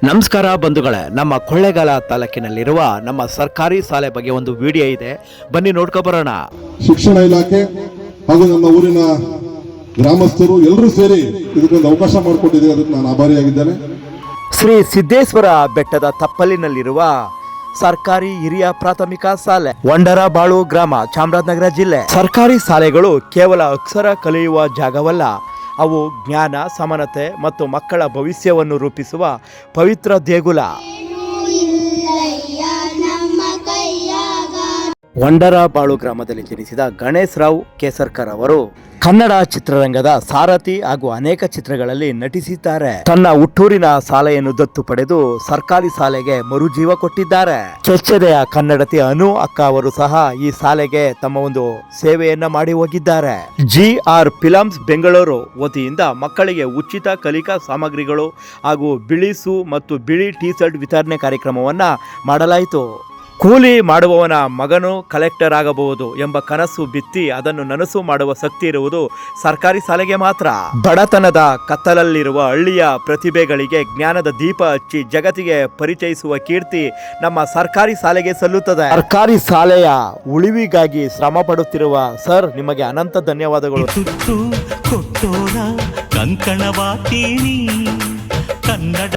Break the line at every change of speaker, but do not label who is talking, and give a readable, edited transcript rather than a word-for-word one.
ನಮಸ್ಕಾರ ಬಂಧುಗಳೇ, ನಮ್ಮ ಕೊಳ್ಳೇಗಾಲ ತಾಲೂಕಿನಲ್ಲಿರುವ ನಮ್ಮ ಸರ್ಕಾರಿ ಶಾಲೆ ಬಗ್ಗೆ ಒಂದು ವಿಡಿಯೋ ಇದೆ, ಬನ್ನಿ ನೋಡ್ಕೊ ಬರೋಣ.
ಶಿಕ್ಷಣ ಇಲಾಖೆ ಹಾಗೂ ನನ್ನ ಊರಿನ ಗ್ರಾಮಸ್ಥರು ಎಲ್ಲರೂ ಸೇರಿ ಇದಕ್ಕೊಂದು ಅವಕಾಶ ಮಾಡಿಕೊಟ್ಟಿದ್ದೀವಿ, ಅದಕ್ಕೆ ನಾನು ಆಭಾರಿಯಾಗಿದ್ದೇನೆ.
ಶ್ರೀ ಸಿದ್ದೇಶ್ವರ ಬೆಟ್ಟದ ತಪ್ಪಲಿನಲ್ಲಿರುವ ಸರ್ಕಾರಿ ಹಿರಿಯ ಪ್ರಾಥಮಿಕ ಶಾಲೆ ವಂಡರಬಾಳು ಗ್ರಾಮ, ಚಾಮರಾಜನಗರ ಜಿಲ್ಲೆ. ಸರ್ಕಾರಿ ಶಾಲೆಗಳು ಕೇವಲ ಅಕ್ಷರ ಕಲಿಯುವ ಜಾಗವಲ್ಲ, ಅವು ಜ್ಞಾನ, ಸಮಾನತೆ ಮತ್ತು ಮಕ್ಕಳ ಭವಿಷ್ಯವನ್ನು ರೂಪಿಸುವ ಪವಿತ್ರ ದೇಗುಲ. ವಂಡರಬಾಳು ಗ್ರಾಮದಲ್ಲಿ ಜನಿಸಿದ ಗಣೇಶ್ ರಾವ್ ಕೇಸರ್ಕರ್ ಅವರು ಕನ್ನಡ ಚಿತ್ರರಂಗದ ಸಾರಥಿ ಹಾಗೂ ಅನೇಕ ಚಿತ್ರಗಳಲ್ಲಿ ನಟಿಸಿದ್ದಾರೆ. ತನ್ನ ಹುಟ್ಟೂರಿನ ಶಾಲೆಯನ್ನು ದತ್ತು ಪಡೆದು ಸರ್ಕಾರಿ ಶಾಲೆಗೆ ಮರುಜೀವ ಕೊಟ್ಟಿದ್ದಾರೆ. ಸ್ವಚ್ಛತೆಯ ಕನ್ನಡತಿ ಅನು ಅಕ್ಕ ಅವರು ಸಹ ಈ ಶಾಲೆಗೆ ತಮ್ಮ ಒಂದು ಸೇವೆಯನ್ನ ಮಾಡಿ ಹೋಗಿದ್ದಾರೆ. GR ಫಿಲಮ್ಸ್ ಬೆಂಗಳೂರು ವತಿಯಿಂದ ಮಕ್ಕಳಿಗೆ ಉಚಿತ ಕಲಿಕಾ ಸಾಮಗ್ರಿಗಳು ಹಾಗೂ ಬಿಳಿ ಶೂ ಮತ್ತು ಬಿಳಿ ಟೀ ಶರ್ಟ್ ವಿತರಣೆ ಕಾರ್ಯಕ್ರಮವನ್ನ ಮಾಡಲಾಯಿತು. ಕೂಲಿ ಮಾಡುವವನ ಮಗನು ಕಲೆಕ್ಟರ್ ಆಗಬಹುದು ಎಂಬ ಕನಸು ಬಿತ್ತಿ ಅದನ್ನು ನನಸು ಮಾಡುವ ಶಕ್ತಿ ಇರುವುದು ಸರ್ಕಾರಿ ಶಾಲೆಗೆ ಮಾತ್ರ. ಬಡತನದ ಕತ್ತಲಲ್ಲಿರುವ ಹಳ್ಳಿಯ ಪ್ರತಿಭೆಗಳಿಗೆ ಜ್ಞಾನದ ದೀಪ ಹಚ್ಚಿ ಜಗತ್ತಿಗೆ ಪರಿಚಯಿಸುವ ಕೀರ್ತಿ ನಮ್ಮ ಸರ್ಕಾರಿ ಶಾಲೆಗೆ ಸಲ್ಲುತ್ತದೆ. ಸರ್ಕಾರಿ ಶಾಲೆಯ ಉಳಿವಿಗಾಗಿ ಶ್ರಮ ಪಡುತ್ತಿರುವ ಸರ್, ನಿಮಗೆ ಅನಂತ ಧನ್ಯವಾದಗಳು.
ಕಂಕಣವಾತೀನಿ ಕನ್ನಡ